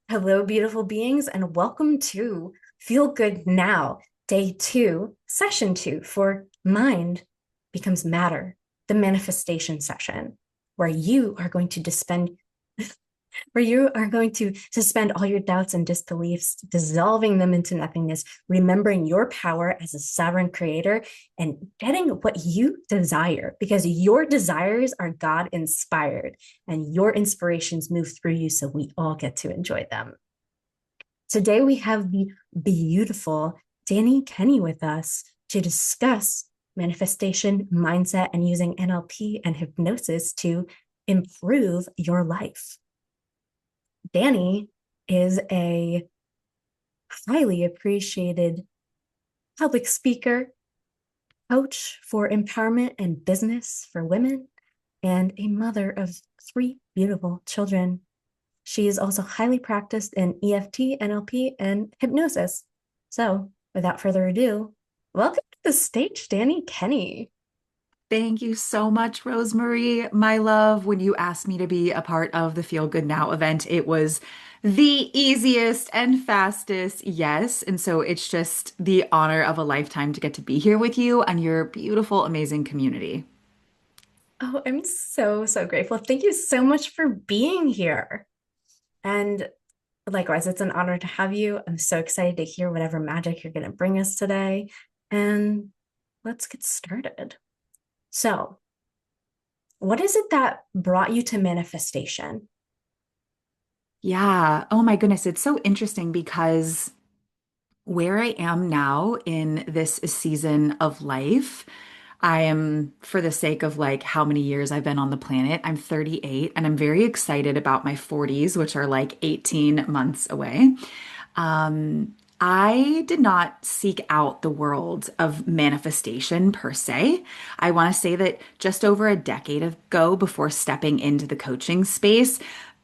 Hello, beautiful beings, and welcome to Feel Good Now, Day 2, Session 2 for Mind Becomes Matter, the manifestation session, where you are going to suspend all your doubts and disbeliefs, dissolving them into nothingness, remembering your power as a sovereign creator, and getting what you desire, because your desires are God inspired and your inspirations move through you, so we all get to enjoy them. Today, we have the beautiful Dani Kenney with us to discuss manifestation, mindset, and using NLP and hypnosis to improve your life. Dani is a highly appreciated public speaker, coach for empowerment and business for women, and a mother of three beautiful children. She is also highly practiced in EFT, NLP, and hypnosis. So, without further ado, welcome to the stage, Dani Kenney. Thank you so much, Rosemarie. My love, when you asked me to be a part of the Feel Good Now event, it was the easiest and fastest yes. And so it's just the honor of a lifetime to get to be here with you and your beautiful, amazing community. Oh, I'm so grateful. Thank you so much for being here. And likewise, it's an honor to have you. I'm so excited to hear whatever magic you're going to bring us today. And let's get started. So, what is it that brought you to manifestation? Yeah. Oh my goodness. It's so interesting because where I am now in this season of life, I am, for the sake of like how many years I've been on the planet, I'm 38 and I'm very excited about my 40s, which are like 18 months away. I did not seek out the world of manifestation per se. I want to say that just over a decade ago, before stepping into the coaching space,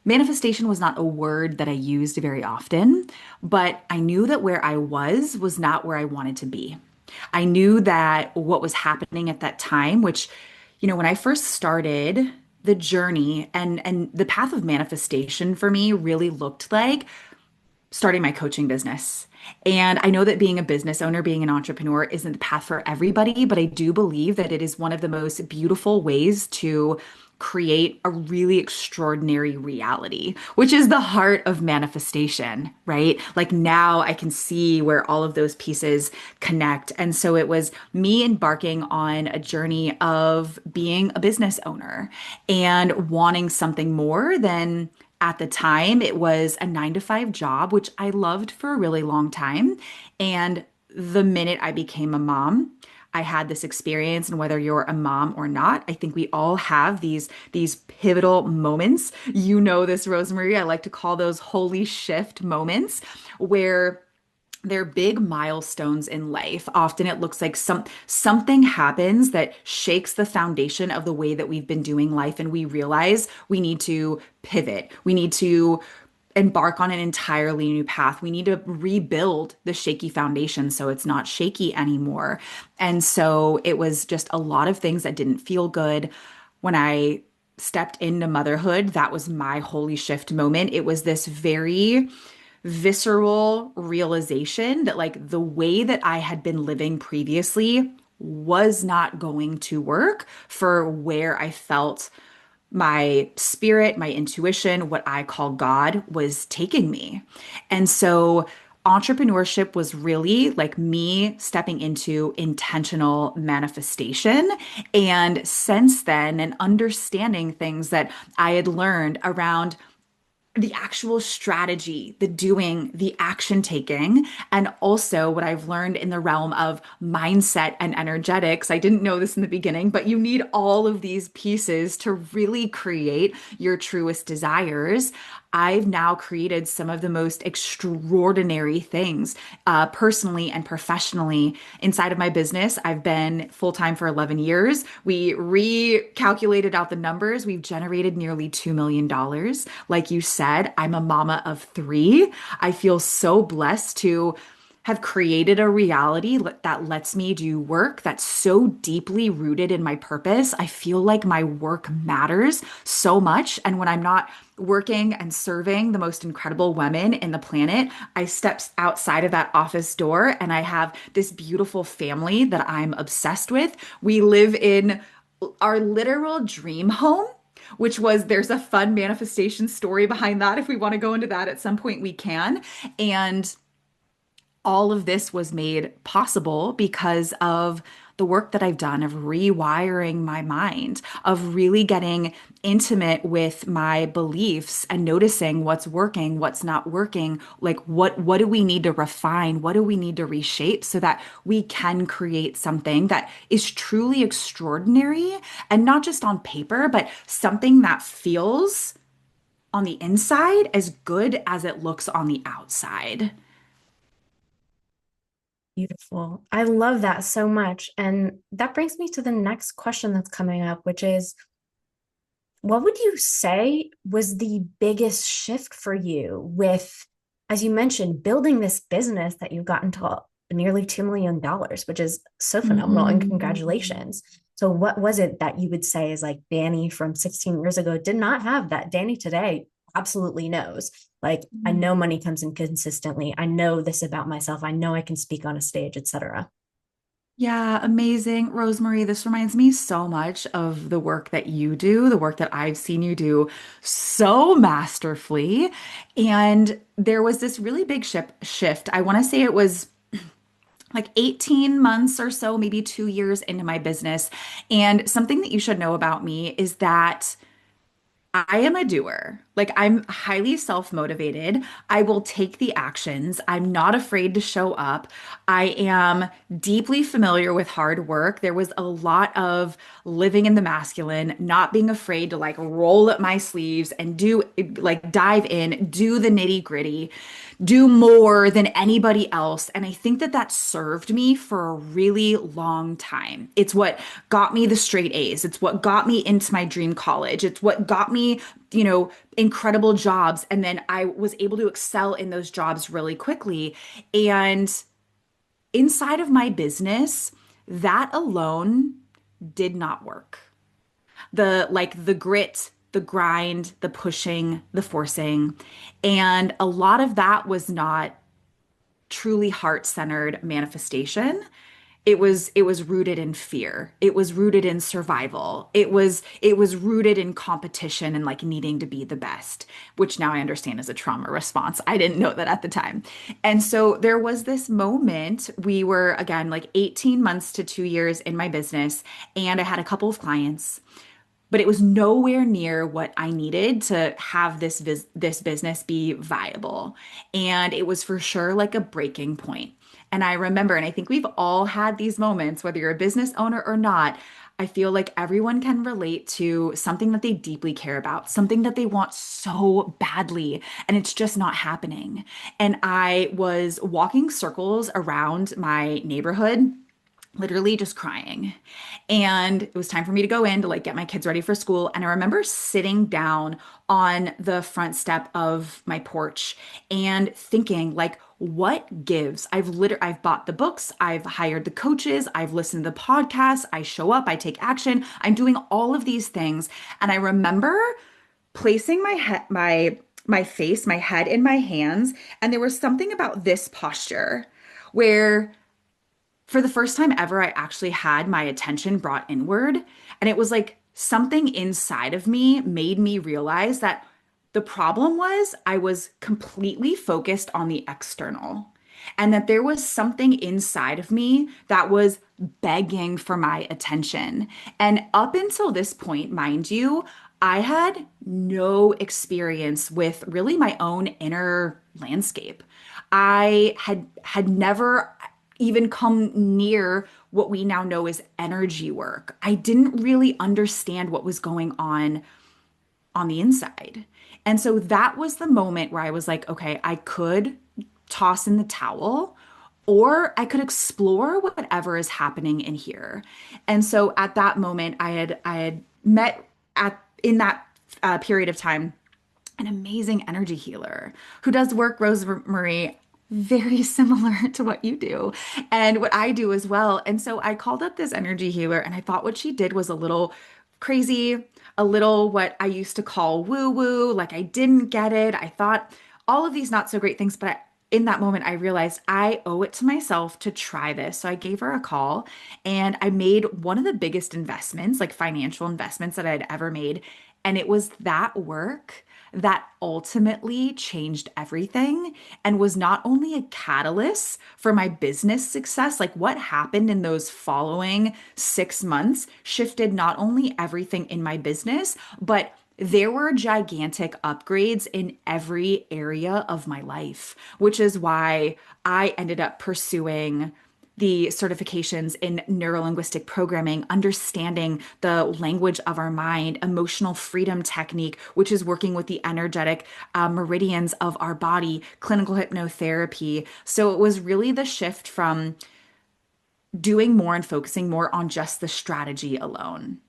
manifestation was not a word that I used very often, but I knew that where I was not where I wanted to be. I knew that what was happening at that time, which, when I first started the journey and the path of manifestation for me really looked like starting my coaching business. And I know that being a business owner, being an entrepreneur isn't the path for everybody, but I do believe that it is one of the most beautiful ways to create a really extraordinary reality, which is the heart of manifestation, right? Like now I can see where all of those pieces connect. And so it was me embarking on a journey of being a business owner and wanting something more than at the time, it was a 9 to 5 job, which I loved for a really long time. And the minute I became a mom, I had this experience, and whether you're a mom or not, I think we all have these pivotal moments. You know this, Rosemarie. I like to call those holy shift moments where they're big milestones in life. Often it looks like something happens that shakes the foundation of the way that we've been doing life, and we realize we need to pivot. We need to embark on an entirely new path. We need to rebuild the shaky foundation so it's not shaky anymore. And so it was just a lot of things that didn't feel good. When I stepped into motherhood, that was my holy shift moment. It was this very visceral realization that like the way that I had been living previously was not going to work for where I felt my spirit, my intuition, what I call God, was taking me. And so entrepreneurship was really like me stepping into intentional manifestation. And since then, and understanding things that I had learned around the actual strategy, the doing, the action taking, and also what I've learned in the realm of mindset and energetics. I didn't know this in the beginning, but you need all of these pieces to really create your truest desires. I've now created some of the most extraordinary things, personally and professionally inside of my business. I've been full time for 11 years. We recalculated out the numbers. We've generated nearly $2 million. Like you said, I'm a mama of three. I feel so blessed to have created a reality that lets me do work that's so deeply rooted in my purpose. I feel like my work matters so much. And when I'm not working and serving the most incredible women in the planet, I step outside of that office door and I have this beautiful family that I'm obsessed with. We live in our literal dream home, which was there's a fun manifestation story behind that. If we want to go into that at some point, we can. And all of this was made possible because of the work that I've done of rewiring my mind, of really getting intimate with my beliefs and noticing what's working, what's not working, like what do we need to refine, what do we need to reshape so that we can create something that is truly extraordinary and not just on paper, but something that feels on the inside as good as it looks on the outside. Beautiful. I love that so much. And that brings me to the next question that's coming up, which is, what would you say was the biggest shift for you with, as you mentioned, building this business that you've gotten to nearly $2 million, which is so phenomenal, and Mhm. congratulations. So what was it that you would say is like Dani from 16 years ago did not have that Dani today absolutely knows? Like, I know money comes in consistently. I know this about myself. I know I can speak on a stage, etc. Yeah, amazing. Rosemarie, this reminds me so much of the work that you do, the work that I've seen you do so masterfully. And there was this really big shift. I want to say it was like 18 months or so, maybe 2 years into my business. And something that you should know about me is that I am a doer. Like, I'm highly self-motivated. I will take the actions. I'm not afraid to show up. I am deeply familiar with hard work. There was a lot of living in the masculine, not being afraid to like roll up my sleeves and do like dive in, do the nitty-gritty, do more than anybody else. And I think that that served me for a really long time. It's what got me the straight A's. It's what got me into my dream college. It's what got me, incredible jobs. And then I was able to excel in those jobs really quickly. And inside of my business, that alone did not work. The grit, the grind, the pushing, the forcing. And a lot of that was not truly heart-centered manifestation. It was rooted in fear. It was rooted in survival. It was rooted in competition and like needing to be the best, which now I understand is a trauma response. I didn't know that at the time. And so there was this moment, we were again like 18 months to 2 years in my business, and I had a couple of clients, but it was nowhere near what I needed to have this business be viable. And it was for sure like a breaking point. And I remember, and I think we've all had these moments, whether you're a business owner or not, I feel like everyone can relate to something that they deeply care about, something that they want so badly, and it's just not happening. And I was walking circles around my neighborhood, literally just crying. And it was time for me to go in to like get my kids ready for school. And I remember sitting down on the front step of my porch and thinking like, what gives? I've bought the books, I've hired the coaches, I've listened to the podcasts, I show up, I take action, I'm doing all of these things. And I remember placing my face, my head in my hands, and there was something about this posture where for the first time ever, I actually had my attention brought inward. And it was like something inside of me made me realize that the problem was I was completely focused on the external, and that there was something inside of me that was begging for my attention. And up until this point, mind you, I had no experience with really my own inner landscape. I had never even come near what we now know as energy work. I didn't really understand what was going on the inside. And so that was the moment where I was like, okay, I could toss in the towel or I could explore whatever is happening in here. And so at that moment, I had met at in that period of time an amazing energy healer who does work, Rosemarie. very similar to what you do and what I do as well. And so I called up this energy healer and I thought what she did was a little crazy, a little what I used to call woo woo. Like I didn't get it. I thought all of these not so great things, but in that moment, I realized I owe it to myself to try this. So I gave her a call and I made one of the biggest investments, like financial investments that I'd ever made. And it was that work that ultimately changed everything and was not only a catalyst for my business success, like what happened in those following 6 months shifted not only everything in my business, but there were gigantic upgrades in every area of my life, which is why I ended up pursuing the certifications in neurolinguistic programming, understanding the language of our mind, emotional freedom technique, which is working with the energetic meridians of our body, clinical hypnotherapy. So it was really the shift from doing more and focusing more on just the strategy alone.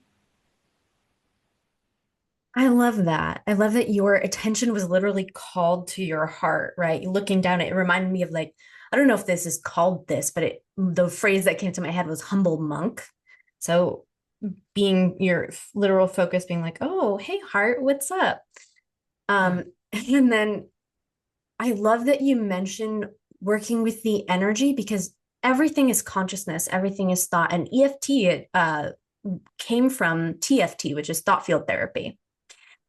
I love that. I love that your attention was literally called to your heart, right? Looking down, it reminded me of like, I don't know if this is called this, but the phrase that came to my head was humble monk. So being your literal focus, being like, oh, hey, heart, what's up? Yeah. Um, and then I love that you mentioned working with the energy because everything is consciousness, everything is thought, and EFT came from TFT, which is thought field therapy.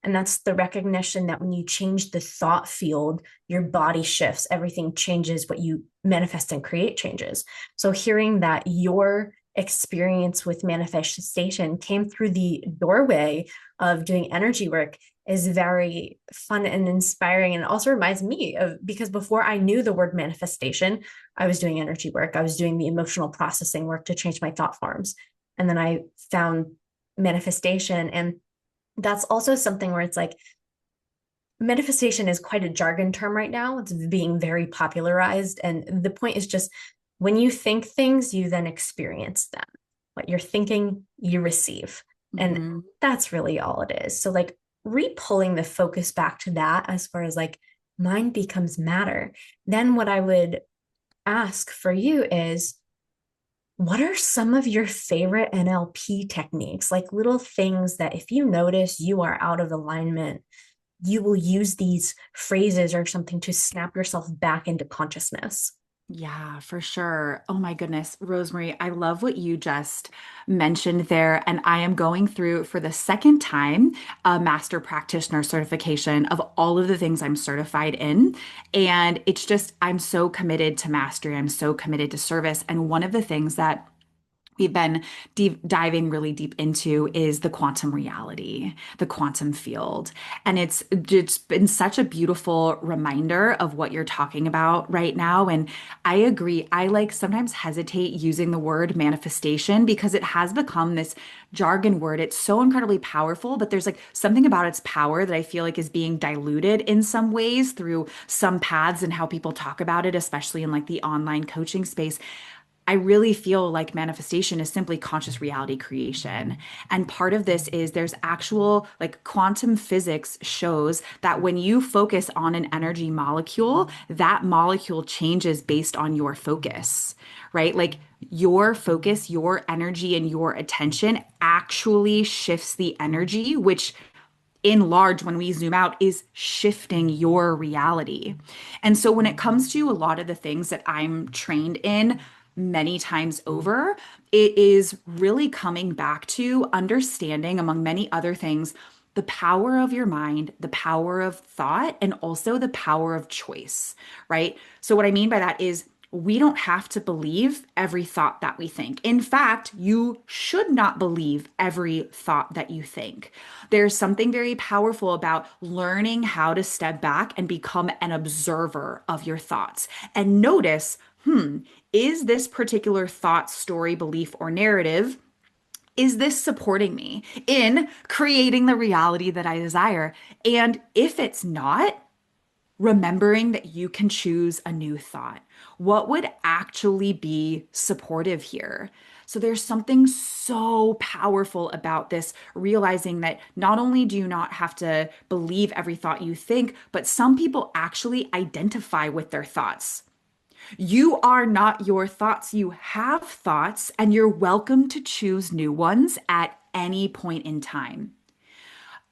And that's the recognition that when you change the thought field, your body shifts, everything changes, what you manifest and create changes. So, hearing that your experience with manifestation came through the doorway of doing energy work is very fun and inspiring. And it also reminds me of because before I knew the word manifestation, I was doing energy work, I was doing the emotional processing work to change my thought forms. And then I found manifestation. And that's also something where it's like manifestation is quite a jargon term right now. It's being very popularized. And the point is just when you think things, you then experience them. What you're thinking, you receive. And Mhm. that's really all it is. So, like, re-pulling the focus back to that as far as like mind becomes matter. Then, what I would ask for you is what are some of your favorite NLP techniques? Like little things that if you notice you are out of alignment, you will use these phrases or something to snap yourself back into consciousness. Yeah, for sure. Oh my goodness, Rosemary, I love what you just mentioned there. And I am going through for the second time a master practitioner certification of all of the things I'm certified in. And it's just, I'm so committed to mastery. I'm so committed to service. And one of the things that we've been diving really deep into is the quantum reality, the quantum field. And it's been such a beautiful reminder of what you're talking about right now. And I agree. I like sometimes hesitate using the word manifestation because it has become this jargon word. It's so incredibly powerful, but there's like something about its power that I feel like is being diluted in some ways through some paths and how people talk about it, especially in like the online coaching space. I really feel like manifestation is simply conscious reality creation. And part of this is there's actual, like quantum physics shows that when you focus on an energy molecule, that molecule changes based on your focus, right? Like your focus, your energy, and your attention actually shifts the energy, which in large, when we zoom out, is shifting your reality. And so when it comes to a lot of the things that I'm trained in many times over, it is really coming back to understanding, among many other things, the power of your mind, the power of thought, and also the power of choice, right? So, what I mean by that is we don't have to believe every thought that we think. In fact, you should not believe every thought that you think. There's something very powerful about learning how to step back and become an observer of your thoughts and notice, is this particular thought, story, belief, or narrative? Is this supporting me in creating the reality that I desire? And if it's not, remembering that you can choose a new thought. What would actually be supportive here? So there's something so powerful about this, realizing that not only do you not have to believe every thought you think, but some people actually identify with their thoughts. You are not your thoughts. You have thoughts, and you're welcome to choose new ones at any point in time.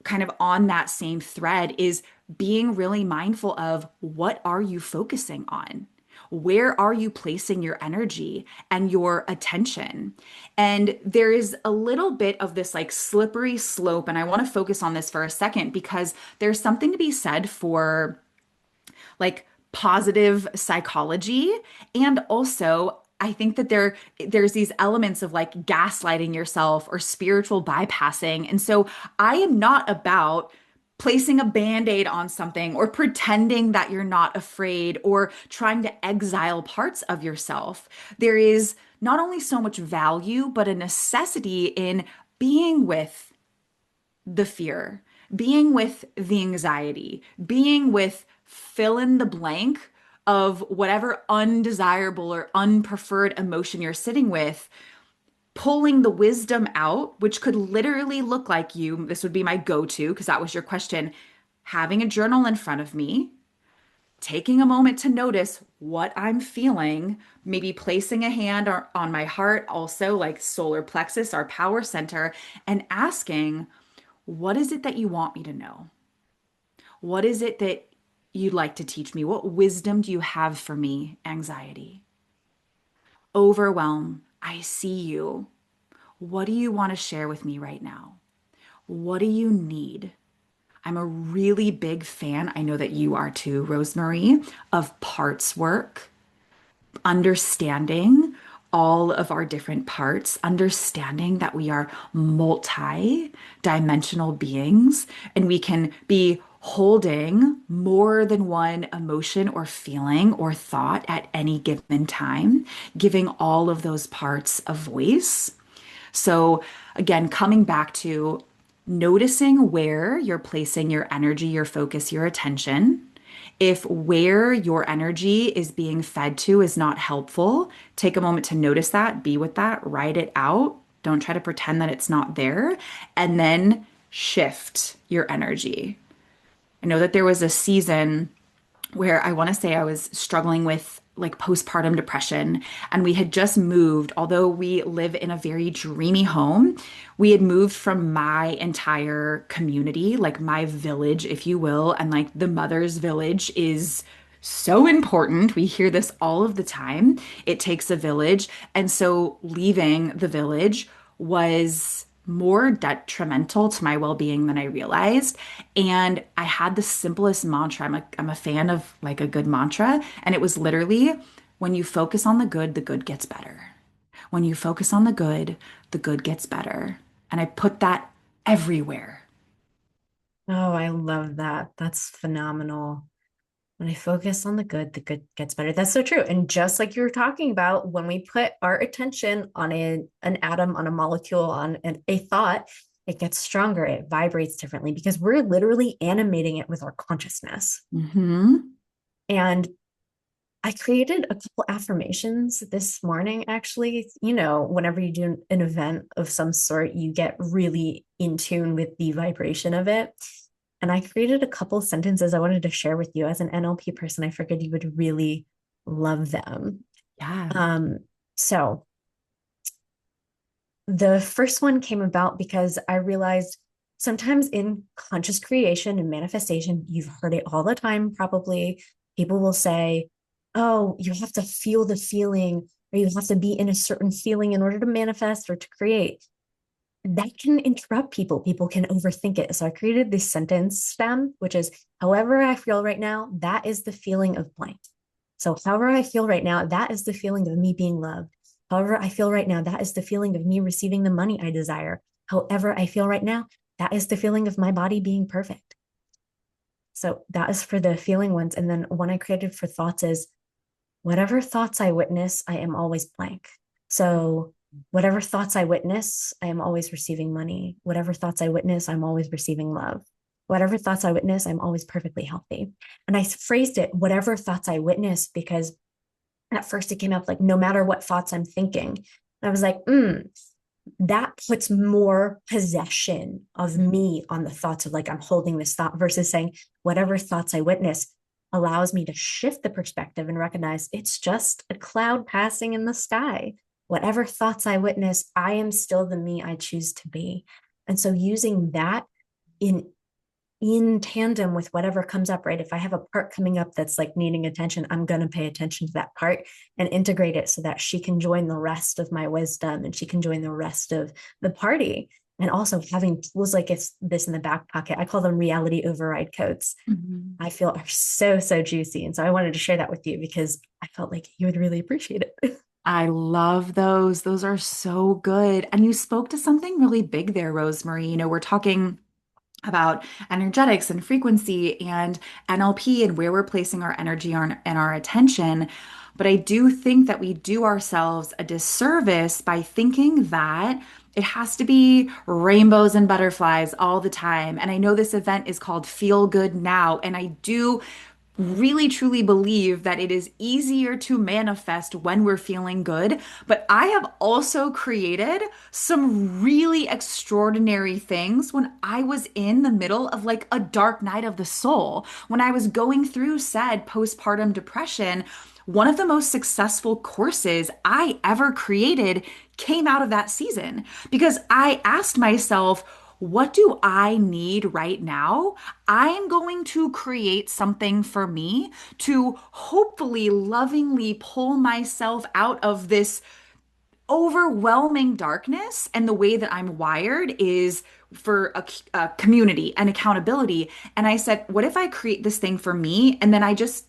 Kind of on that same thread is being really mindful of what are you focusing on? Where are you placing your energy and your attention? And there is a little bit of this like slippery slope. And I want to focus on this for a second because there's something to be said for like positive psychology. And also, I think that there's these elements of like gaslighting yourself or spiritual bypassing. And so I am not about placing a band-aid on something or pretending that you're not afraid or trying to exile parts of yourself. There is not only so much value, but a necessity in being with the fear, being with the anxiety, being with fill in the blank of whatever undesirable or unpreferred emotion you're sitting with, pulling the wisdom out, which could literally look like you. This would be my go to because that was your question. Having a journal in front of me, taking a moment to notice what I'm feeling, maybe placing a hand on my heart, also like solar plexus, our power center, and asking, what is it that you want me to know? What is it that you'd like to teach me? What wisdom do you have for me? Anxiety, overwhelm. I see you. What do you want to share with me right now? What do you need? I'm a really big fan, I know that you are too, Rosemarie, of parts work, understanding all of our different parts, understanding that we are multi-dimensional beings and we can be holding more than one emotion or feeling or thought at any given time, giving all of those parts a voice. So, again, coming back to noticing where you're placing your energy, your focus, your attention. If where your energy is being fed to is not helpful, take a moment to notice that, be with that, write it out. Don't try to pretend that it's not there, and then shift your energy. I know that there was a season where I want to say I was struggling with like postpartum depression. And we had just moved, although we live in a very dreamy home, we had moved from my entire community, like my village, if you will. And like the mother's village is so important. We hear this all of the time. It takes a village. And so leaving the village was more detrimental to my well-being than I realized. And I had the simplest mantra. I'm a fan of like a good mantra. And it was literally, when you focus on the good gets better. When you focus on the good gets better. And I put that everywhere. Oh, I love that. That's phenomenal. When I focus on the good gets better. That's so true. And just like you were talking about, when we put our attention on an atom, on a molecule, on a thought, it gets stronger. It vibrates differently because we're literally animating it with our consciousness. Hmm. And I created a couple affirmations this morning, actually. You know, whenever you do an event of some sort, you get really in tune with the vibration of it. And I created a couple sentences I wanted to share with you as an NLP person. I figured you would really love them. Yeah. Um, so the first one came about because I realized sometimes in conscious creation and manifestation, you've heard it all the time, probably. People will say, oh, you have to feel the feeling, or you have to be in a certain feeling in order to manifest or to create. That can interrupt people. People can overthink it. So I created this sentence stem, which is, however I feel right now, that is the feeling of blank. So, however I feel right now, that is the feeling of me being loved. However I feel right now, that is the feeling of me receiving the money I desire. However I feel right now, that is the feeling of my body being perfect. So, that is for the feeling ones. And then one I created for thoughts is, whatever thoughts I witness, I am always blank. So, whatever thoughts I witness, I am always receiving money. Whatever thoughts I witness, I'm always receiving love. Whatever thoughts I witness, I'm always perfectly healthy. And I phrased it, whatever thoughts I witness, because at first it came up like, no matter what thoughts I'm thinking. And I was like, that puts more possession of me on the thoughts of like, I'm holding this thought versus saying, whatever thoughts I witness, allows me to shift the perspective and recognize it's just a cloud passing in the sky. Whatever thoughts I witness, I am still the me I choose to be. And so using that in tandem with whatever comes up, right? If I have a part coming up that's like needing attention, I'm going to pay attention to that part and integrate it so that she can join the rest of my wisdom and she can join the rest of the party. And also having tools like it's this in the back pocket. I call them reality override codes. Mhm. I feel are so, so juicy. And so I wanted to share that with you because I felt like you would really appreciate it. I love those. Those are so good. And you spoke to something really big there, Rosemarie. We're talking about energetics and frequency and NLP and where we're placing our energy and our attention. But I do think that we do ourselves a disservice by thinking that it has to be rainbows and butterflies all the time. And I know this event is called Feel Good Now. And I do really truly believe that it is easier to manifest when we're feeling good. But I have also created some really extraordinary things when I was in the middle of like a dark night of the soul. When I was going through said postpartum depression, one of the most successful courses I ever created came out of that season because I asked myself, what do I need right now? I'm going to create something for me to hopefully lovingly pull myself out of this overwhelming darkness. And the way that I'm wired is for a community and accountability. And I said, what if I create this thing for me and then I just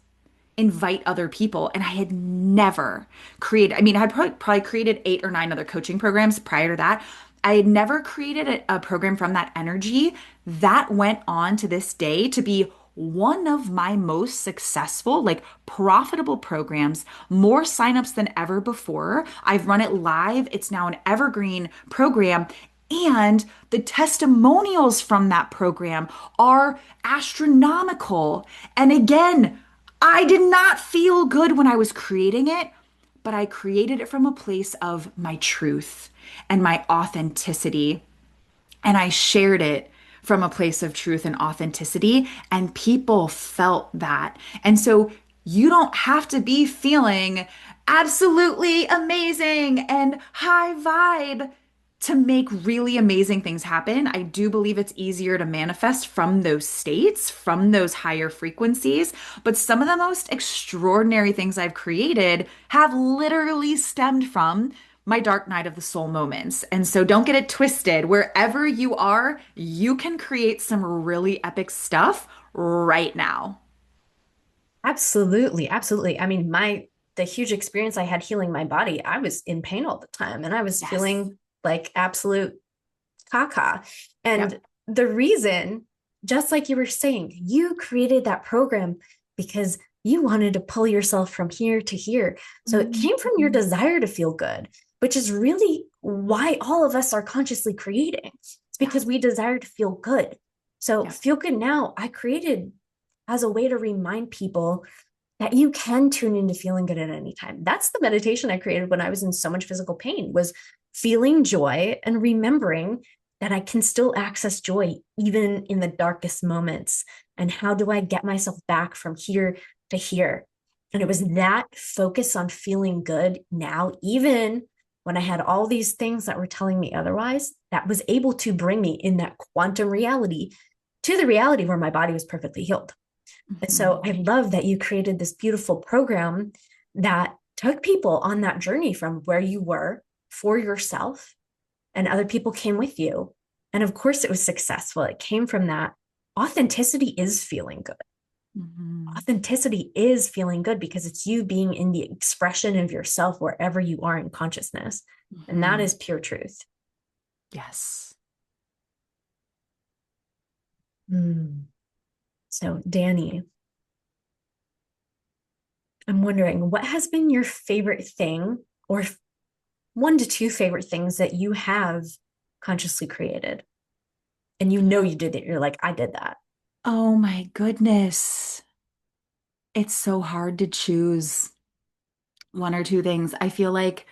invite other people? And I had never created, I mean, I had probably created 8 or 9 other coaching programs prior to that. I had never created a program from that energy that went on to this day to be one of my most successful, like profitable programs, more signups than ever before. I've run it live. It's now an evergreen program. And the testimonials from that program are astronomical. And again, I did not feel good when I was creating it, but I created it from a place of my truth and my authenticity. And I shared it from a place of truth and authenticity, and people felt that. And so you don't have to be feeling absolutely amazing and high vibe to make really amazing things happen. I do believe it's easier to manifest from those states, from those higher frequencies. But some of the most extraordinary things I've created have literally stemmed from my dark night of the soul moments. And so don't get it twisted. Wherever you are, you can create some really epic stuff right now. Absolutely, absolutely. I mean, the huge experience I had healing my body, I was in pain all the time and I was Yes. feeling like absolute caca. And Yep. the reason, just like you were saying, you created that program because you wanted to pull yourself from here to here. So it came from your Mhm. desire to feel good, which is really why all of us are consciously creating. It's Yeah. because we desire to feel good. So Yep. feel good now, I created as a way to remind people that you can tune into feeling good at any time. That's the meditation I created when I was in so much physical pain, was feeling joy and remembering that I can still access joy even in the darkest moments. And how do I get myself back from here to here? And it was that focus on feeling good now, even when I had all these things that were telling me otherwise, that was able to bring me in that quantum reality to the reality where my body was perfectly healed. And so Mhm. I love that you created this beautiful program that took people on that journey from where you were for yourself, and other people came with you. And of course, it was successful. It came from that. Authenticity is feeling good. Mhm. Authenticity is feeling good because it's you being in the expression of yourself wherever you are in consciousness. And that Mhm. is pure truth. Yes. Mm. So, Dani, I'm wondering what has been your favorite thing, or 1 to 2 favorite things that you have consciously created? And you know you did it. You're like, I did that. Oh my goodness. It's so hard to choose 1 or 2 things. I feel like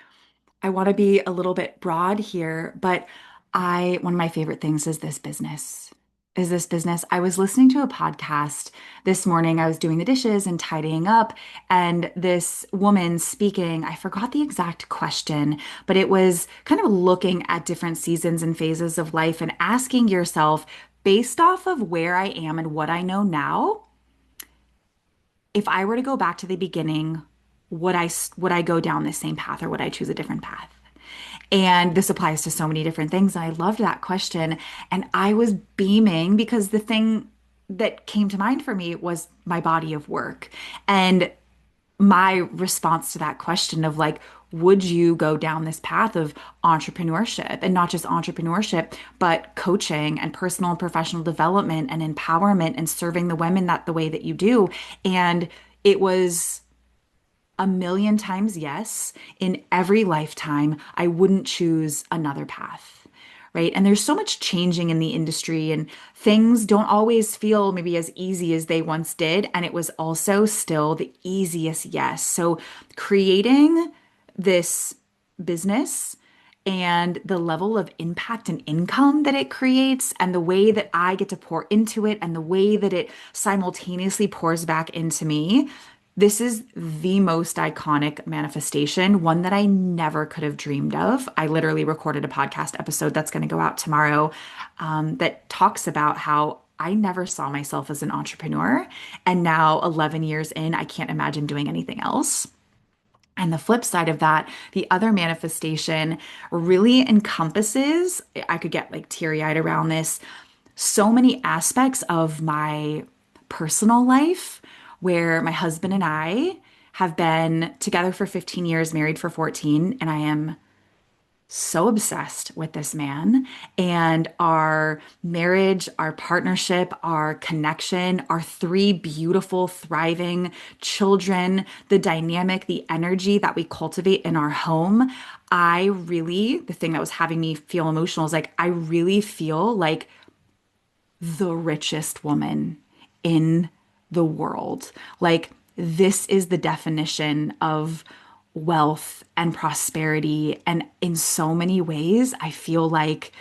I want to be a little bit broad here, but one of my favorite things is this business. is this business. I was listening to a podcast this morning. I was doing the dishes and tidying up, and this woman speaking, I forgot the exact question, but it was kind of looking at different seasons and phases of life and asking yourself, based off of where I am and what I know now, if I were to go back to the beginning, would I go down the same path or would I choose a different path? And this applies to so many different things. And I loved that question. And I was beaming because the thing that came to mind for me was my body of work. And my response to that question of like, would you go down this path of entrepreneurship and not just entrepreneurship, but coaching and personal and professional development and empowerment and serving the women that the way that you do? And it was a million times yes. In every lifetime, I wouldn't choose another path. Right. And there's so much changing in the industry, and things don't always feel maybe as easy as they once did. And it was also still the easiest yes. So creating this business and the level of impact and income that it creates, and the way that I get to pour into it, and the way that it simultaneously pours back into me, this is the most iconic manifestation, one that I never could have dreamed of. I literally recorded a podcast episode that's going to go out tomorrow, that talks about how I never saw myself as an entrepreneur. And now, 11 years in, I can't imagine doing anything else. And the flip side of that, the other manifestation really encompasses, I could get like teary eyed around this, so many aspects of my personal life where my husband and I have been together for 15 years, married for 14, and I am so obsessed with this man and our marriage, our partnership, our connection, our three beautiful, thriving children, the dynamic, the energy that we cultivate in our home. The thing that was having me feel emotional is like, I really feel like the richest woman in the world. Like, this is the definition of wealth and prosperity. And in so many ways, I feel like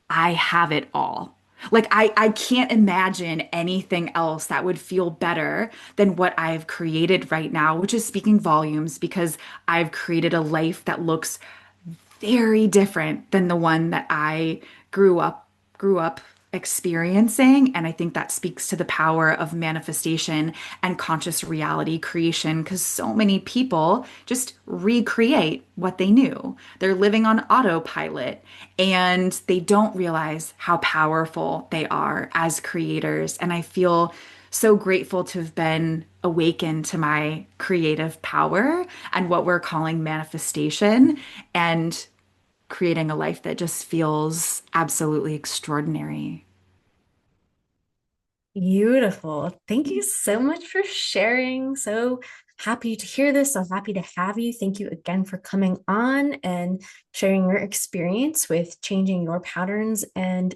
I have it all. Like, I can't imagine anything else that would feel better than what I've created right now, which is speaking volumes because I've created a life that looks very different than the one that I grew up experiencing. And I think that speaks to the power of manifestation and conscious reality creation, because so many people just recreate what they knew. They're living on autopilot and they don't realize how powerful they are as creators. And I feel so grateful to have been awakened to my creative power and what we're calling manifestation, and creating a life that just feels absolutely extraordinary. Beautiful. Thank you so much for sharing. So happy to hear this. So happy to have you. Thank you again for coming on and sharing your experience with changing your patterns and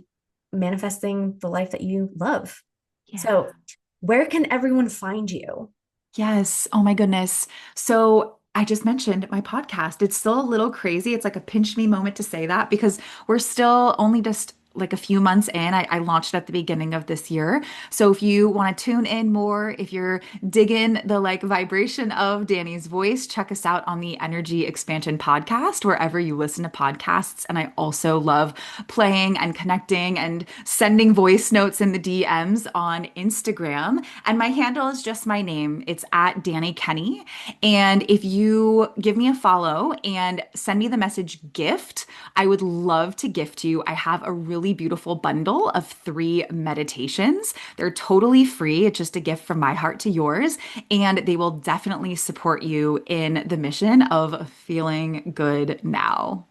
manifesting the life that you love. Yeah. So, where can everyone find you? Yes. Oh my goodness. So I just mentioned my podcast. It's still a little crazy. It's like a pinch me moment to say that because we're still only just like a few months in. I launched at the beginning of this year. So if you want to tune in more, if you're digging the like vibration of Dani's voice, check us out on the Energy Expansion podcast, wherever you listen to podcasts. And I also love playing and connecting and sending voice notes in the DMs on Instagram. And my handle is just my name. It's at Dani Kenney. And if you give me a follow and send me the message gift, I would love to gift you. I have a really beautiful bundle of 3 meditations. They're totally free. It's just a gift from my heart to yours. And they will definitely support you in the mission of feeling good now.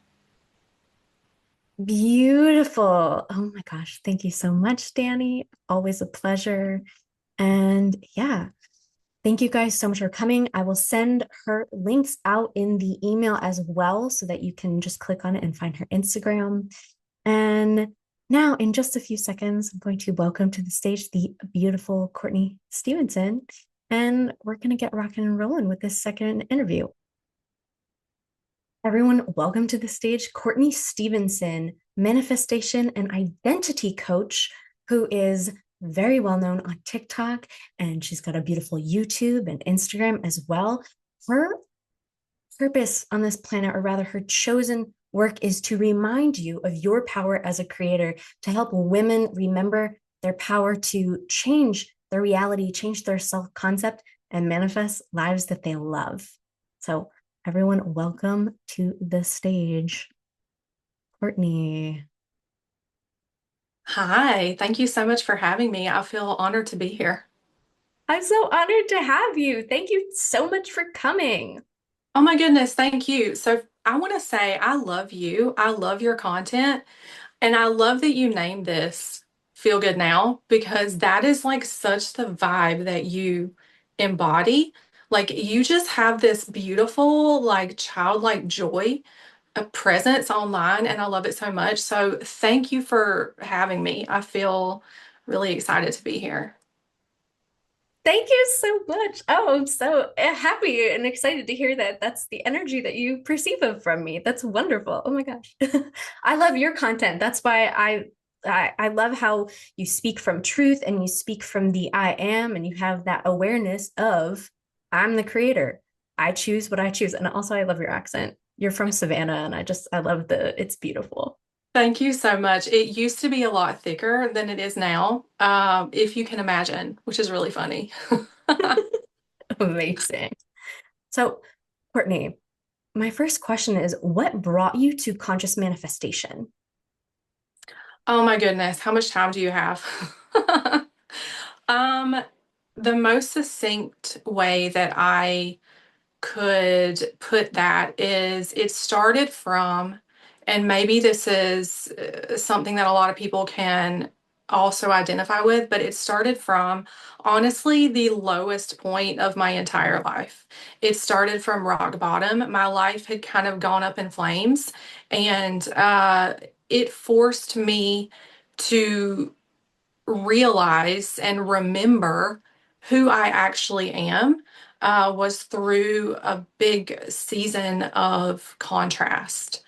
Beautiful. Oh my gosh. Thank you so much, Dani. Always a pleasure. And yeah, thank you guys so much for coming. I will send her links out in the email as well so that you can just click on it and find her Instagram. And now, in just a few seconds, I'm going to welcome to the stage the beautiful Courtney Stephenson. And we're going to get rocking and rolling with this second interview. Everyone, welcome to the stage Courtney Stephenson, manifestation and identity coach, who is very well known on TikTok, and she's got a beautiful YouTube and Instagram as well. Her purpose on this planet, or rather, her chosen work, is to remind you of your power as a creator, to help women remember their power to change their reality, change their self concept, and manifest lives that they love. So, everyone, welcome to the stage, Courtney. Hi, thank you so much for having me. I feel honored to be here. I'm so honored to have you. Thank you so much for coming. Oh my goodness, thank you. So I want to say I love you. I love your content, and I love that you named this Feel Good Now because that is like such the vibe that you embody. Like you just have this beautiful, like childlike joy, a presence online, and I love it so much. So thank you for having me. I feel really excited to be here. Thank you so much. Oh, I'm so happy and excited to hear that. That's the energy that you perceive of from me. That's wonderful. Oh my gosh. I love your content. That's why I love how you speak from truth and you speak from the I am, and you have that awareness of I'm the creator. I choose what I choose. And also I love your accent. You're from Savannah, and I love it's beautiful. Thank you so much. It used to be a lot thicker than it is now, if you can imagine, which is really funny. Amazing. So, Courtney, my first question is, what brought you to conscious manifestation? Oh my goodness, how much time do you have? Um, the most succinct way that I could put that is it started from, and maybe this is something that a lot of people can also identify with, but it started from honestly the lowest point of my entire life. It started from rock bottom. My life had kind of gone up in flames, and it forced me to realize and remember who I actually am was through a big season of contrast.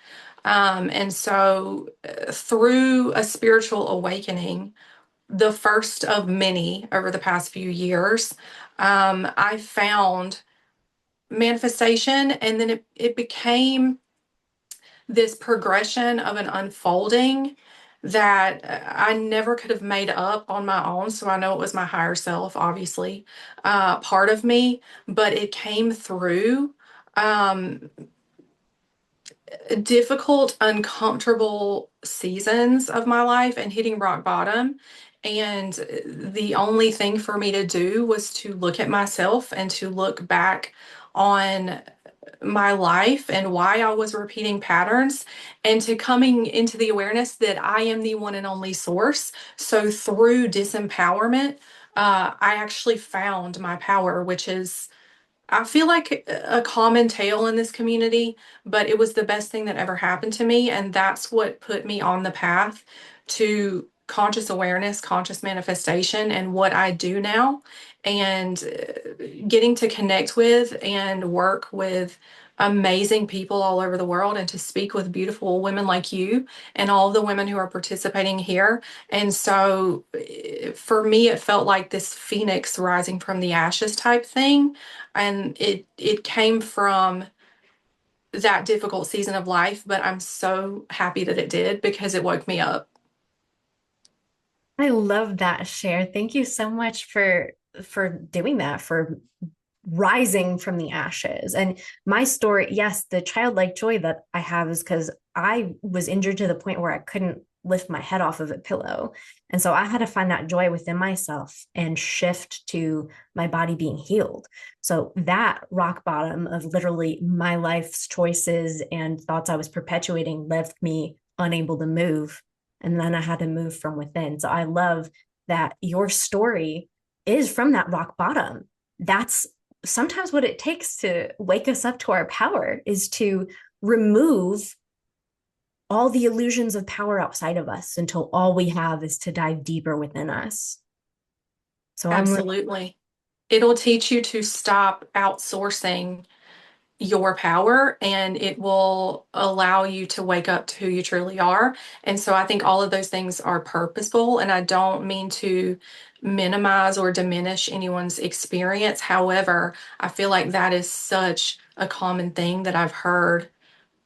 Through a spiritual awakening, the first of many over the past few years, I found manifestation, and then it became this progression of an unfolding that I never could have made up on my own. So I know it was my higher self, obviously, part of me, but it came through um, difficult, uncomfortable seasons of my life and hitting rock bottom. And the only thing for me to do was to look at myself and to look back on my life and why I was repeating patterns, and to coming into the awareness that I am the one and only source. So through disempowerment, I actually found my power, which is, I feel like a common tale in this community, but it was the best thing that ever happened to me. And that's what put me on the path to conscious awareness, conscious manifestation, and what I do now. And getting to connect with and work with amazing people all over the world, and to speak with beautiful women like you and all the women who are participating here. And so for me, it felt like this phoenix rising from the ashes type thing, and it came from that difficult season of life, but I'm so happy that it did because it woke me up. I love that share. Thank you so much for doing that, for rising from the ashes. And my story, yes, the childlike joy that I have is because I was injured to the point where I couldn't lift my head off of a pillow. And so I had to find that joy within myself and shift to my body being healed. So that rock bottom of literally my life's choices and thoughts I was perpetuating left me unable to move. And then I had to move from within. So I love that your story is from that rock bottom. That's sometimes what it takes to wake us up to our power, is to remove all the illusions of power outside of us until all we have is to dive deeper within us. So I'm Absolutely. It'll teach you to stop outsourcing your power and it will allow you to wake up to who you truly are. And so I think all of those things are purposeful, and I don't mean to minimize or diminish anyone's experience. However, I feel like that is such a common thing that I've heard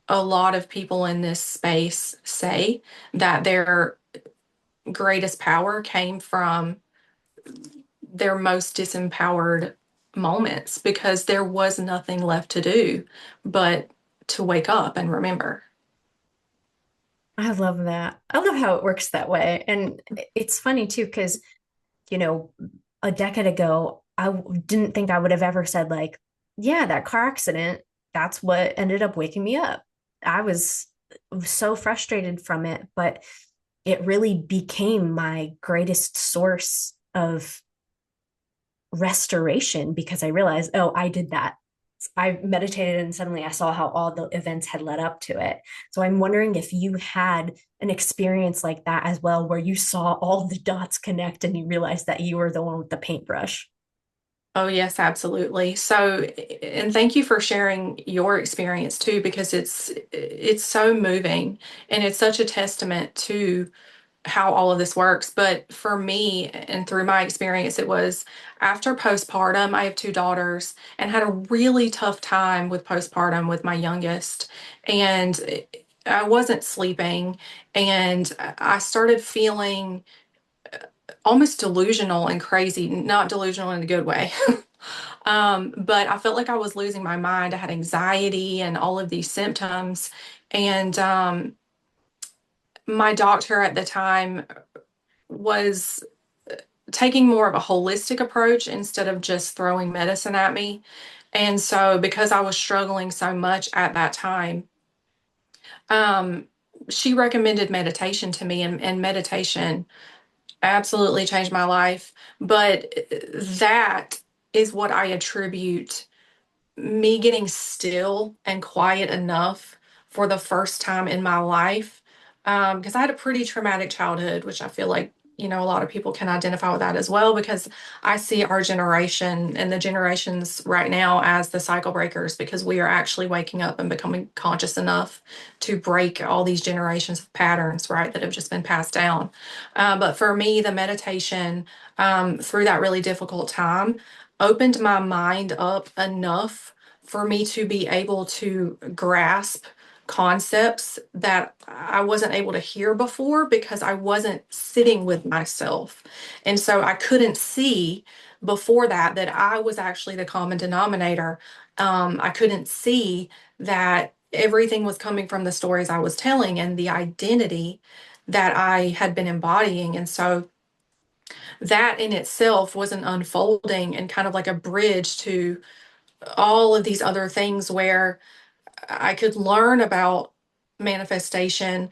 a lot of people in this space say, that their greatest power came from their most disempowered moments because there was nothing left to do but to wake up and remember. I love that. I love how it works that way. And it's funny too, because, you know, a decade ago, didn't think I would have ever said, like, yeah, that car accident, that's what ended up waking me up. I was so frustrated from it, but it really became my greatest source of restoration because I realized, oh, I did that. I meditated and suddenly I saw how all the events had led up to it. So I'm wondering if you had an experience like that as well, where you saw all the dots connect and you realized that you were the one with the paintbrush. Oh, yes, absolutely. So, and thank you for sharing your experience too, because it's so moving and it's such a testament to how all of this works. But for me, and through my experience, it was after postpartum. I have two daughters and had a really tough time with postpartum with my youngest. And I wasn't sleeping, and I started feeling almost delusional and crazy, not delusional in a good way. But I felt like I was losing my mind. I had anxiety and all of these symptoms. And my doctor at the time was taking more of a holistic approach instead of just throwing medicine at me. And so, because I was struggling so much at that time, um, she recommended meditation to me, and meditation absolutely changed my life. But that is what I attribute me getting still and quiet enough for the first time in my life. Because I had a pretty traumatic childhood, which I feel like, a lot of people can identify with that as well, because I see our generation and the generations right now as the cycle breakers, because we are actually waking up and becoming conscious enough to break all these generations of patterns, right, that have just been passed down. But for me, the meditation, through that really difficult time, opened my mind up enough for me to be able to grasp concepts that I wasn't able to hear before because I wasn't sitting with myself. And so I couldn't see before that I was actually the common denominator. I couldn't see that everything was coming from the stories I was telling and the identity that I had been embodying. And so that in itself was an unfolding and kind of like a bridge to all of these other things where I could learn about manifestation,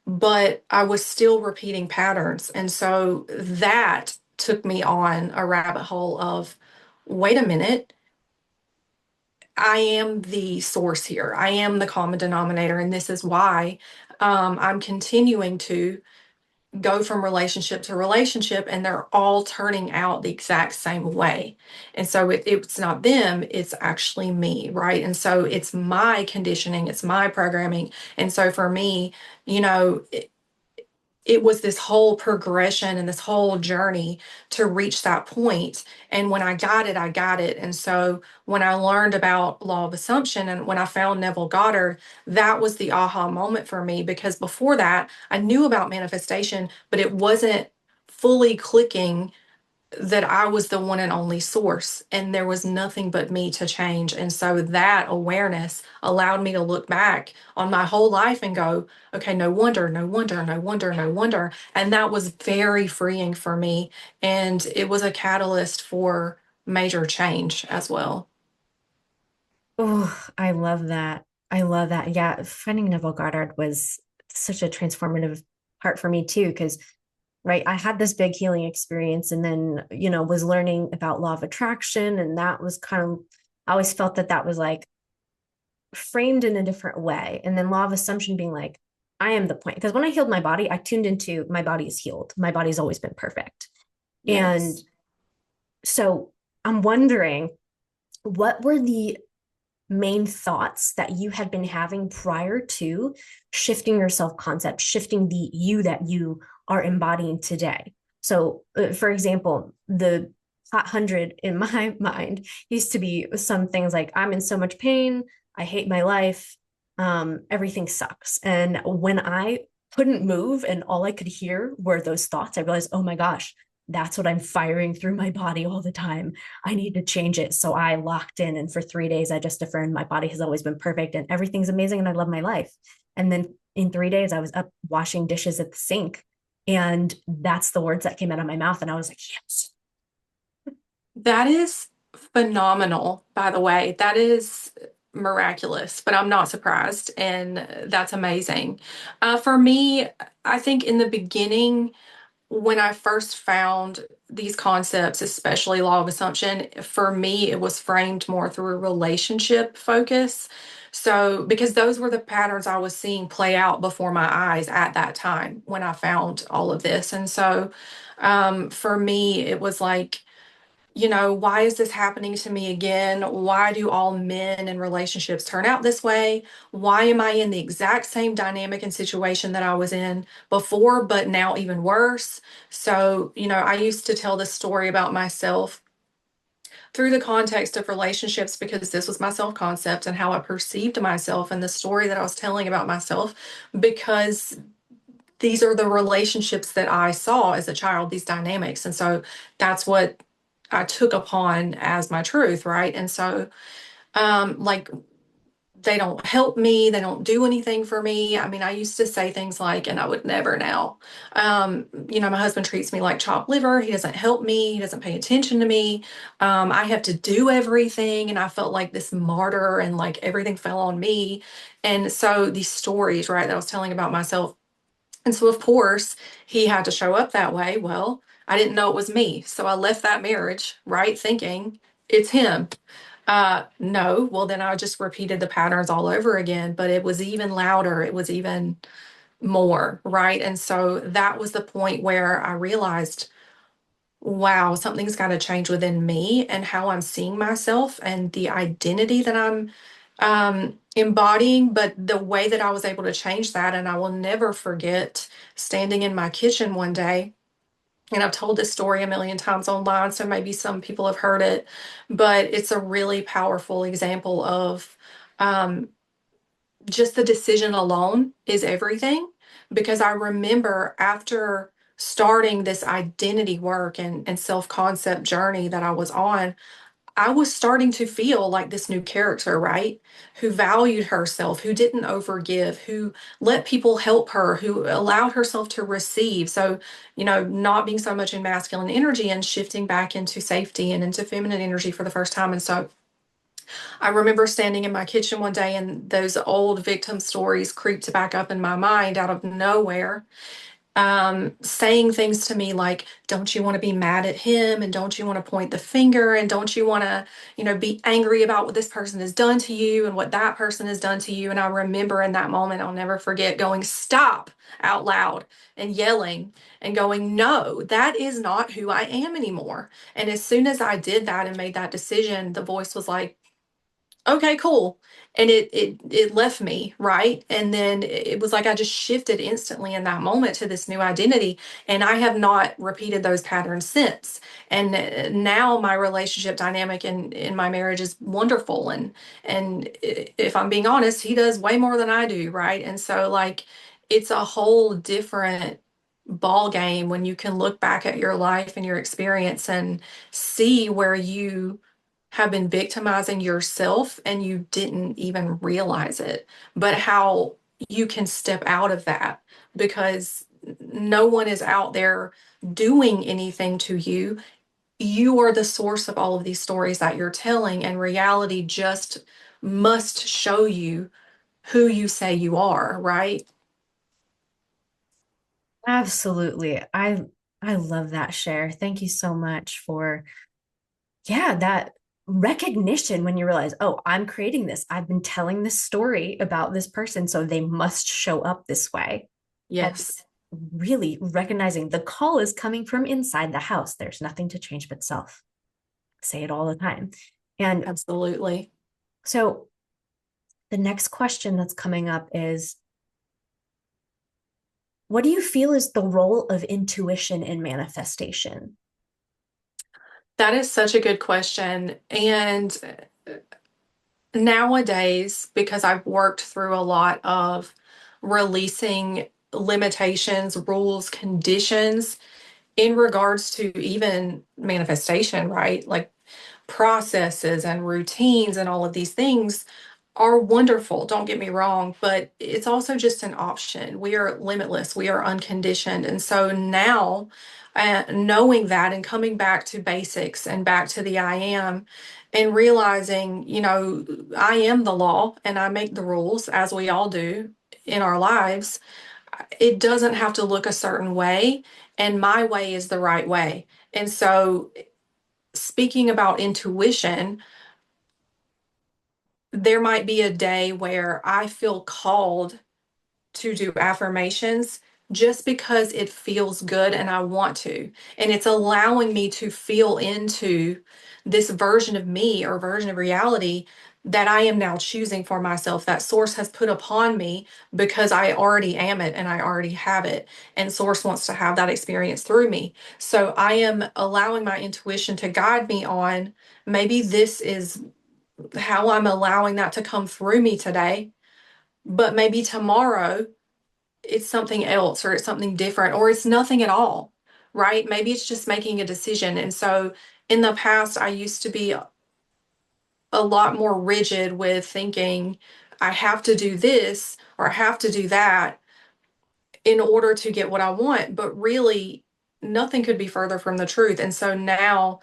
but I was still repeating patterns. And so that took me on a rabbit hole of, wait a minute, I am the source here. I am the common denominator. And this is why I'm continuing to go from relationship to relationship, and they're all turning out the exact same way. And so it's not them, it's actually me, right? And so it's my conditioning, it's my programming. And so for me, you know, it was this whole progression and this whole journey to reach that point. And when I got it, I got it. And so when I learned about law of assumption and when I found Neville Goddard, that was the aha moment for me, because before that, I knew about manifestation, but it wasn't fully clicking that I was the one and only source, and there was nothing but me to change. And so that awareness allowed me to look back on my whole life and go, okay, no wonder, no wonder, no wonder, no wonder. And that was very freeing for me. And it was a catalyst for major change as well. Oh, I love that. I love that. Yeah, finding Neville Goddard was such a transformative part for me too, because right, I had this big healing experience and then, was learning about law of attraction. And that was kind of, I always felt that was like framed in a different way. And then law of assumption being like, I am the point. Because when I healed my body, I tuned into my body is healed. My body's always been perfect. And Yes. so I'm wondering, what were the main thoughts that you had been having prior to shifting your self concept, shifting the you that you are embodying today. So, for example, the hot 100 in my mind used to be some things like, I'm in so much pain, I hate my life, everything sucks. And when I couldn't move and all I could hear were those thoughts, I realized, oh my gosh, that's what I'm firing through my body all the time. I need to change it. So I locked in, and for 3 days, I just affirmed my body has always been perfect and everything's amazing and I love my life. And then in 3 days, I was up washing dishes at the sink. And that's the words that came out of my mouth. And I was like, yes. That is phenomenal, by the way. That is miraculous, but I'm not surprised. And that's amazing. For me, I think in the beginning, when I first found these concepts, especially law of assumption, for me, it was framed more through a relationship focus. So, because those were the patterns I was seeing play out before my eyes at that time when I found all of this. And so, for me, it was like, why is this happening to me again? Why do all men in relationships turn out this way? Why am I in the exact same dynamic and situation that I was in before, but now even worse? So, I used to tell this story about myself through the context of relationships because this was my self concept and how I perceived myself and the story that I was telling about myself because these are the relationships that I saw as a child, these dynamics. And so that's what I took upon as my truth, right? And so, like, they don't help me, they don't do anything for me. I mean, I used to say things like, and I would never now, my husband treats me like chopped liver. He doesn't help me, he doesn't pay attention to me. I have to do everything. And I felt like this martyr and like everything fell on me. And so these stories, right, that I was telling about myself, and so, of course, he had to show up that way. Well, I didn't know it was me. So I left that marriage, right, thinking it's him. No, well, then I just repeated the patterns all over again, but it was even louder. It was even more, right? And so that was the point where I realized, wow, something's got to change within me and how I'm seeing myself and the identity that I'm embodying, but the way that I was able to change that. And I will never forget standing in my kitchen one day. And I've told this story a million times online, so maybe some people have heard it, but it's a really powerful example of um, just the decision alone is everything. Because I remember after starting this identity work and self concept journey that I was on, I was starting to feel like this new character, right? Who valued herself, who didn't overgive, who let people help her, who allowed herself to receive. So, not being so much in masculine energy and shifting back into safety and into feminine energy for the first time. And so I remember standing in my kitchen one day and those old victim stories creeped back up in my mind out of nowhere, saying things to me like, don't you want to be mad at him? And don't you want to point the finger? And don't you want to, be angry about what this person has done to you and what that person has done to you? And I remember in that moment, I'll never forget going, stop out loud and yelling and going, no, that is not who I am anymore. And as soon as I did that and made that decision, the voice was like, okay, cool. And it left me, right? And then it was like I just shifted instantly in that moment to this new identity. And I have not repeated those patterns since. And now my relationship dynamic in my marriage is wonderful. And if I'm being honest, he does way more than I do, right? And so like it's a whole different ball game when you can look back at your life and your experience and see where you have been victimizing yourself and you didn't even realize it, but how you can step out of that because no one is out there doing anything to you. You are the source of all of these stories that you're telling, and reality just must show you who you say you are, right? Absolutely. I love that share. Thank you so much for, yeah, that recognition when you realize, oh, I'm creating this. I've been telling this story about this person, so they must show up this way. And Yes, really recognizing the call is coming from inside the house. There's nothing to change but self. Say it all the time. And absolutely. so the next question that's coming up is, what do you feel is the role of intuition in manifestation? That is such a good question. And nowadays, because I've worked through a lot of releasing limitations, rules, conditions in regards to even manifestation, right? Like processes and routines and all of these things are wonderful, don't get me wrong, but it's also just an option. We are limitless, we are unconditioned. And so now, knowing that and coming back to basics and back to the I am, and realizing, I am the law and I make the rules as we all do in our lives. It doesn't have to look a certain way, and my way is the right way. And so, speaking about intuition, there might be a day where I feel called to do affirmations just because it feels good and I want to. And it's allowing me to feel into this version of me or version of reality that I am now choosing for myself, that source has put upon me because I already am it and I already have it. And source wants to have that experience through me. So I am allowing my intuition to guide me on, maybe this is how I'm allowing that to come through me today, but maybe tomorrow it's something else or it's something different or it's nothing at all, right? Maybe it's just making a decision. And so in the past, I used to be a lot more rigid with thinking I have to do this or I have to do that in order to get what I want. But really, nothing could be further from the truth. And so now,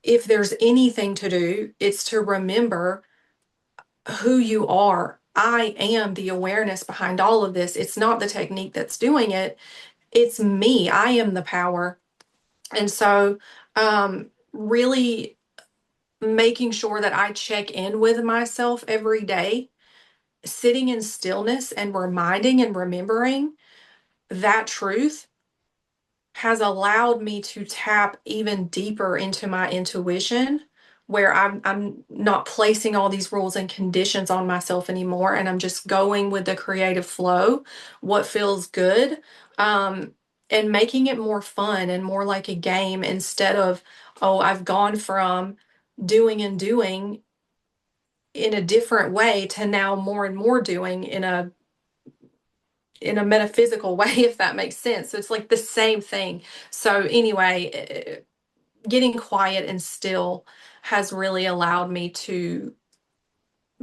if there's anything to do, it's to remember who you are. I am the awareness behind all of this. It's not the technique that's doing it. It's me. I am the power. And so, really making sure that I check in with myself every day, sitting in stillness and reminding and remembering that truth has allowed me to tap even deeper into my intuition, where I'm not placing all these rules and conditions on myself anymore, and I'm just going with the creative flow, what feels good, um, and making it more fun and more like a game instead of, oh, I've gone from doing and doing in a different way to now more and more doing in a metaphysical way, if that makes sense. So it's like the same thing. So anyway, getting quiet and still has really allowed me to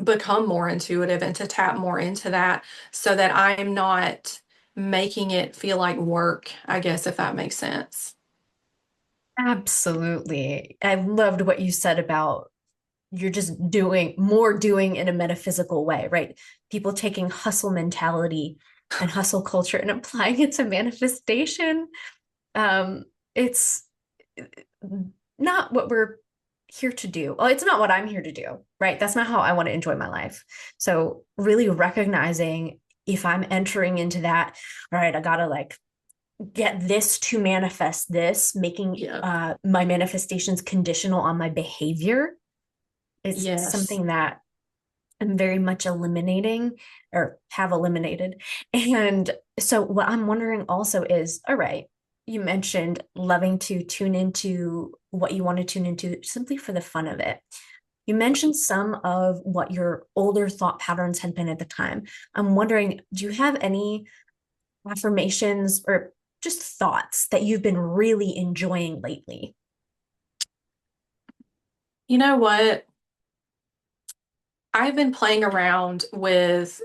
become more intuitive and to tap more into that so that I'm not making it feel like work, I guess, if that makes sense. Absolutely. I loved what you said about you're just doing in a metaphysical way, right? People taking hustle mentality and hustle culture and applying it to manifestation. It's not what we're here to do. Well, it's not what I'm here to do, right? That's not how I want to enjoy my life. So really recognizing if I'm entering into that, all right, I gotta like get this to manifest this, making Yeah. my manifestations conditional on my behavior is Yes. something that I'm very much eliminating or have eliminated. And so, what I'm wondering also is, all right, you mentioned loving to tune into what you want to tune into simply for the fun of it. You mentioned some of what your older thought patterns had been at the time. I'm wondering, do you have any affirmations or just thoughts that you've been really enjoying lately? You know what? I've been playing around with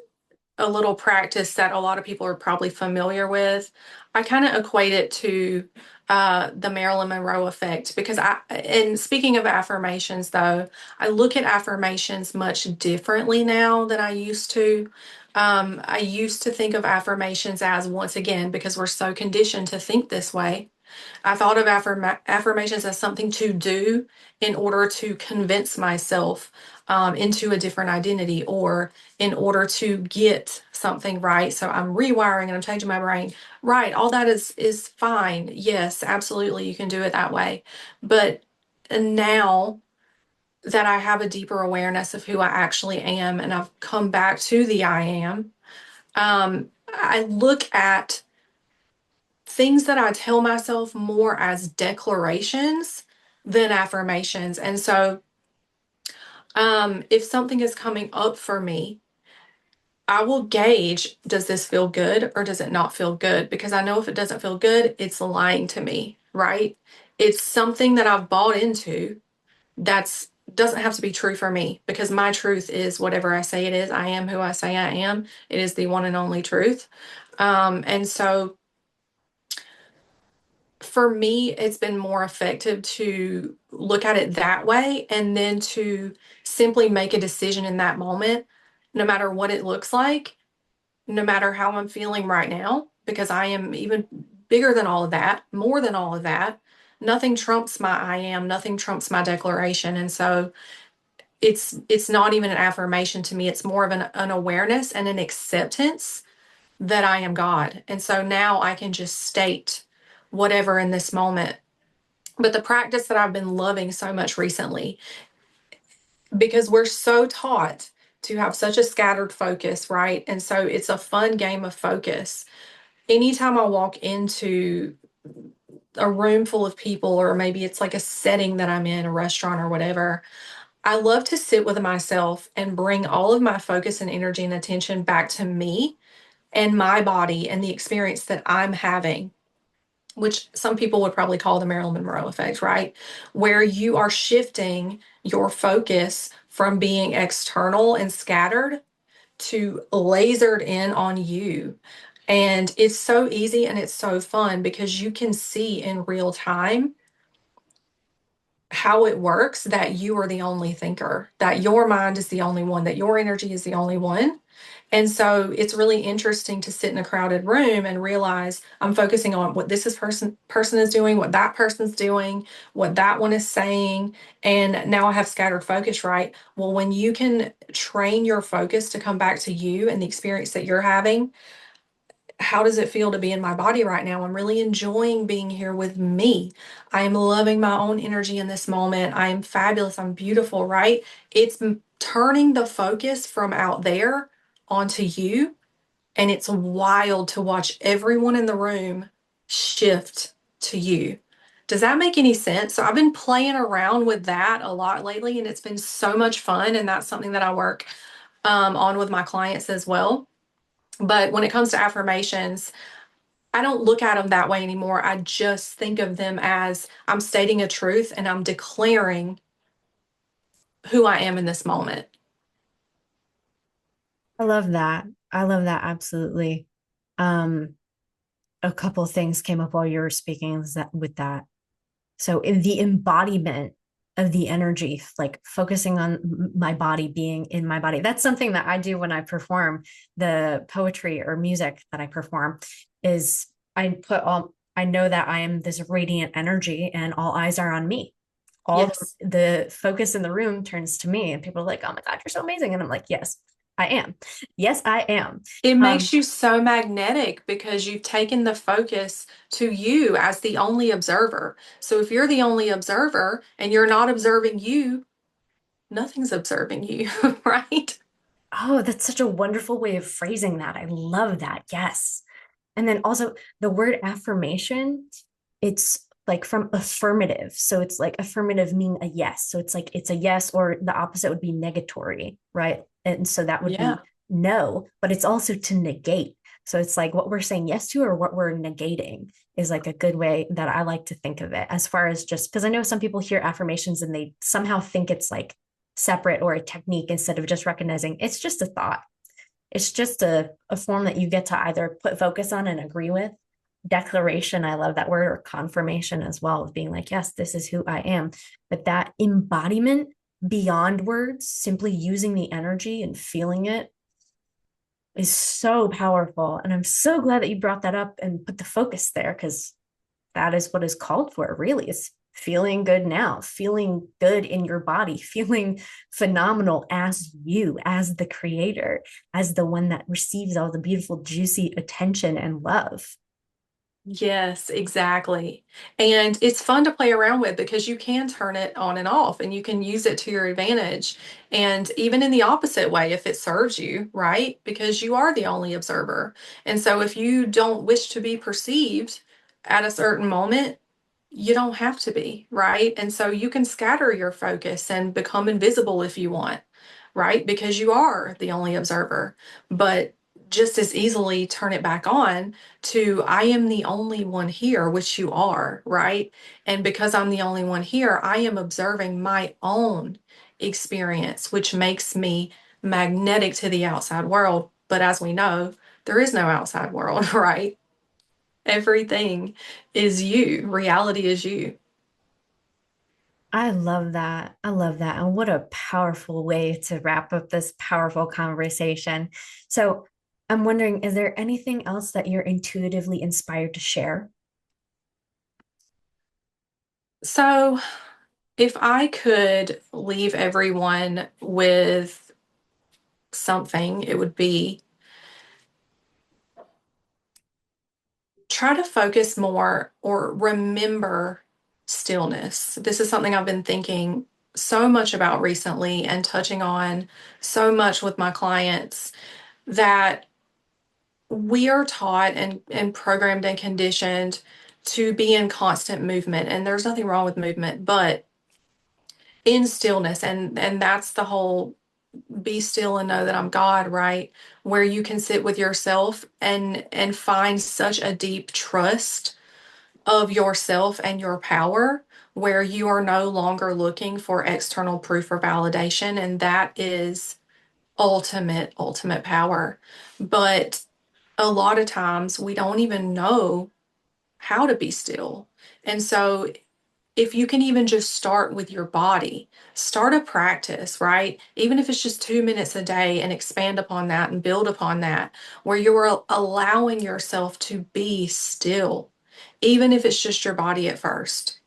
a little practice that a lot of people are probably familiar with. I kind of equate it to the Marilyn Monroe effect because and speaking of affirmations though, I look at affirmations much differently now than I used to. I used to think of affirmations as, once again, because we're so conditioned to think this way, I thought of affirmations as something to do in order to convince myself into a different identity or in order to get something right. So I'm rewiring and I'm changing my brain. Right, all that is fine. Yes, absolutely, you can do it that way. But now that I have a deeper awareness of who I actually am, and I've come back to the I am. I look at things that I tell myself more as declarations than affirmations. And so, if something is coming up for me, I will gauge, does this feel good or does it not feel good? Because I know if it doesn't feel good, it's lying to me, right? It's something that I've bought into that's doesn't have to be true for me, because my truth is whatever I say it is. I am who I say I am. It is the one and only truth. And so for me, it's been more effective to look at it that way, and then to simply make a decision in that moment, no matter what it looks like, no matter how I'm feeling right now, because I am even bigger than all of that, more than all of that. Nothing trumps my I am, nothing trumps my declaration. And so it's not even an affirmation to me. It's more of an awareness and an acceptance that I am God. And so now I can just state whatever in this moment. But the practice that I've been loving so much recently, because we're so taught to have such a scattered focus, right? And so it's a fun game of focus. Anytime I walk into a room full of people, or maybe it's like a setting that I'm in, a restaurant or whatever, I love to sit with myself and bring all of my focus and energy and attention back to me and my body and the experience that I'm having, which some people would probably call the Marilyn Monroe effect, right? Where you are shifting your focus from being external and scattered to lasered in on you. And it's so easy and it's so fun, because you can see in real time how it works, that you are the only thinker, that your mind is the only one, that your energy is the only one. And so it's really interesting to sit in a crowded room and realize I'm focusing on what this person is doing, what that person's doing, what that one is saying, and now I have scattered focus, right? Well, when you can train your focus to come back to you and the experience that you're having, how does it feel to be in my body right now? I'm really enjoying being here with me. I am loving my own energy in this moment. I am fabulous. I'm beautiful, right? It's turning the focus from out there onto you. And it's wild to watch everyone in the room shift to you. Does that make any sense? So I've been playing around with that a lot lately, and it's been so much fun. And that's something that I work on with my clients as well. But when it comes to affirmations, I don't look at them that way anymore. I just think of them as I'm stating a truth and I'm declaring who I am in this moment. I love that. I love that absolutely. Um, a couple of things came up while you were speaking with that. So in the embodiment of the energy, like focusing on my body, being in my body. That's something that I do when I perform the poetry or music that I perform, is I know that I am this radiant energy and all eyes are on me. All Yes. the focus in the room turns to me, and people are like, oh my God, you're so amazing. And I'm like, yes, I am. Yes, I am. It Um, makes you so magnetic because you've taken the focus to you as the only observer. So if you're the only observer and you're not observing you, nothing's observing you, right? oh, that's such a wonderful way of phrasing that. I love that. Yes. And then also the word affirmation, it's like from affirmative. So it's like affirmative meaning a yes. So it's like it's a yes, or the opposite would be negatory, right? And so that would Yeah. be no, but it's also to negate. So it's like what we're saying yes to or what we're negating is like a good way that I like to think of it, as far as just because I know some people hear affirmations and they somehow think it's like separate or a technique, instead of just recognizing it's just a thought. It's just a form that you get to either put focus on and agree with. Declaration, I love that word, or confirmation as well, of being like, yes, this is who I am. But that embodiment beyond words, simply using the energy and feeling it, is so powerful. And I'm so glad that you brought that up and put the focus there, because that is what is called for, really. Is feeling good now, feeling good in your body, feeling phenomenal as you, as the creator, as the one that receives all the beautiful, juicy attention and love. Yes, exactly. And it's fun to play around with because you can turn it on and off and you can use it to your advantage. And even in the opposite way, if it serves you, right? Because you are the only observer. And so if you don't wish to be perceived at a certain moment, you don't have to be, right? And so you can scatter your focus and become invisible if you want, right? Because you are the only observer. But just as easily turn it back on to I am the only one here, which you are, right? And because I'm the only one here, I am observing my own experience, which makes me magnetic to the outside world. But as we know, there is no outside world, right? Everything is you. Reality is you. I love that. I love that. And what a powerful way to wrap up this powerful conversation. So, I'm wondering, is there anything else that you're intuitively inspired to share? So, if I could leave everyone with something, it would be try to focus more or remember stillness. This is something I've been thinking so much about recently and touching on so much with my clients that we are taught and programmed and conditioned to be in constant movement. And there's nothing wrong with movement, but in stillness. And that's the whole be still and know that I'm God, right? Where you can sit with yourself and find such a deep trust of yourself and your power where you are no longer looking for external proof or validation. And that is ultimate power. But a lot of times we don't even know how to be still. And so if you can even just start with your body, start a practice, right? Even if it's just 2 minutes a day and expand upon that and build upon that, where you're allowing yourself to be still, even if it's just your body at first,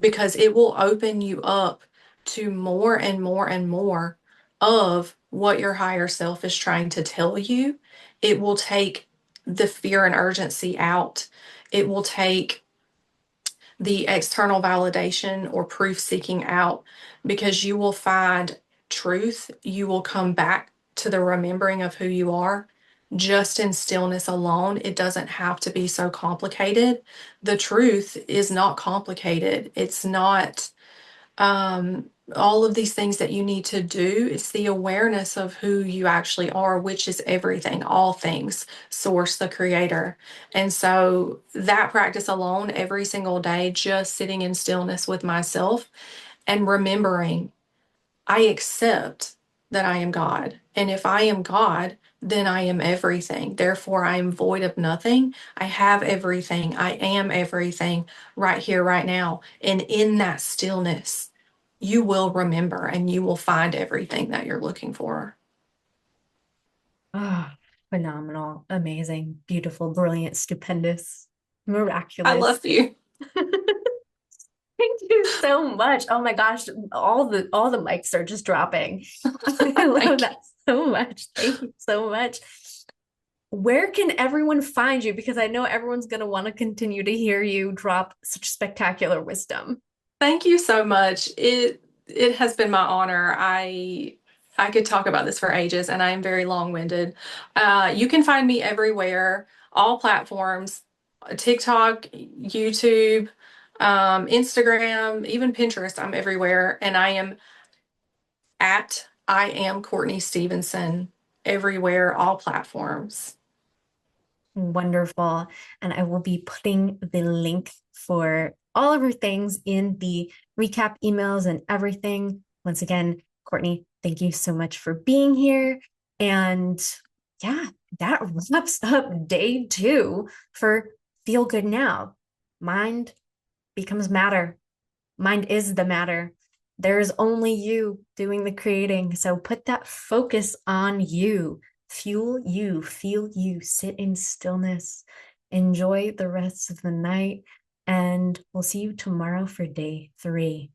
because it will open you up to more and more and more of what your higher self is trying to tell you. It will take the fear and urgency out. It will take the external validation or proof seeking out because you will find truth. You will come back to the remembering of who you are just in stillness alone. It doesn't have to be so complicated. The truth is not complicated. It's not all of these things that you need to do. It's the awareness of who you actually are, which is everything, all things, source, the creator. And so that practice alone, every single day, just sitting in stillness with myself and remembering I accept that I am God. And if I am God, then I am everything. Therefore, I am void of nothing. I have everything. I am everything right here, right now. And in that stillness, you will remember and you will find everything that you're looking for. Ah, phenomenal, amazing, beautiful, brilliant, stupendous, I miraculous. love you. Thank you so much. Oh my gosh, all the mics are just dropping. I love Thank that so much. Thank you so much. Where can everyone find you? Because I know everyone's going to want to continue to hear you drop such spectacular wisdom. Thank you so much. It has been my honor. I could talk about this for ages, and I am very long-winded. You can find me everywhere, all platforms, TikTok, YouTube, Instagram, even Pinterest. I'm everywhere, and I am Courtney Stephenson everywhere, all platforms. Wonderful. And I will be putting the link for all of her things in the recap emails and everything. Once again, Courtney, thank you so much for being here. And yeah, that wraps up day 2 for Feel Good Now. Mind becomes matter. Mind is the matter. There's only you doing the creating. So put that focus on you. Fuel you, feel you, sit in stillness. Enjoy the rest of the night. And we'll see you tomorrow for day 3.